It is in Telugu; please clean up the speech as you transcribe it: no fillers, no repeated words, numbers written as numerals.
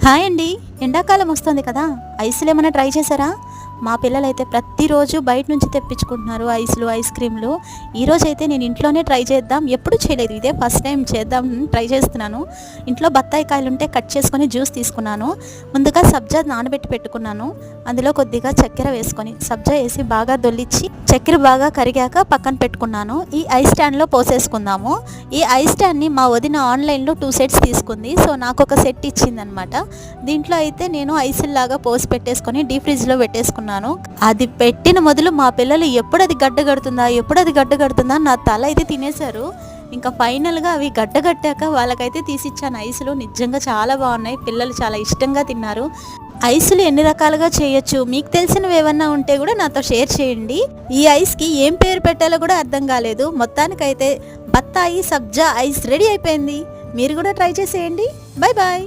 హాయ్ అండి. ఎండాకాలం వస్తుంది కదా, ఐస్‌లు ఏమైనా ట్రై చేశారా? మా పిల్లలైతే ప్రతిరోజు బయట నుంచి తెప్పించుకుంటున్నారు ఐస్‌లు, ఐస్ క్రీమ్‌లు. ఈరోజైతే నేను ఇంట్లోనే ట్రై చేద్దాం, ఎప్పుడు చేయలేదు, ఇదే ఫస్ట్ టైం చేద్దాం ట్రై చేస్తున్నాను. ఇంట్లో బత్తాయి కాయలుంటే కట్ చేసుకొని జ్యూస్ తీసుకున్నాను. ముందుగా సబ్జా నానబెట్టి పెట్టుకున్నాను. అందులో కొద్దిగా చక్కెర వేసుకొని సబ్జా వేసి బాగా దొల్లిచ్చి చక్కెర బాగా కరిగాక పక్కన పెట్టుకున్నాను. ఈ ఐస్ స్టాండ్లో పోసేసుకుందాము. ఈ ఐస్ స్టాండ్ని మా వదిన ఆన్లైన్లో 2 సెట్స్ తీసుకుంది. సో నాకు ఒక సెట్ ఇచ్చిందనమాట. దీంట్లో అయితే నేను ఐసుల్లాగా పోసి పెట్టేసుకొని డీప్ ఫ్రిడ్జ్లో పెట్టేసుకున్నాను. అది పెట్టిన మొదలు మా పిల్లలు ఎప్పుడు అది గడ్డ కడుతుందా నా తల అయితే తినేశారు. ఇంకా ఫైనల్గా అవి గడ్డగట్టాక వాళ్ళకైతే తీసిచ్చాను ఐసులు. నిజంగా చాలా బాగున్నాయి, పిల్లలు చాలా ఇష్టంగా తిన్నారు. ఐసులు ఎన్ని రకాలుగా చేయొచ్చు, మీకు తెలిసినవి ఏమన్నా ఉంటే కూడా నాతో షేర్ చేయండి. ఈ ఐస్కి ఏం పేరు పెట్టాలో కూడా అర్థం కాలేదు. మొత్తానికైతే బత్తాయి సబ్జా ఐస్ రెడీ అయిపోయింది. మీరు కూడా ట్రై చేసేయండి. Bye bye.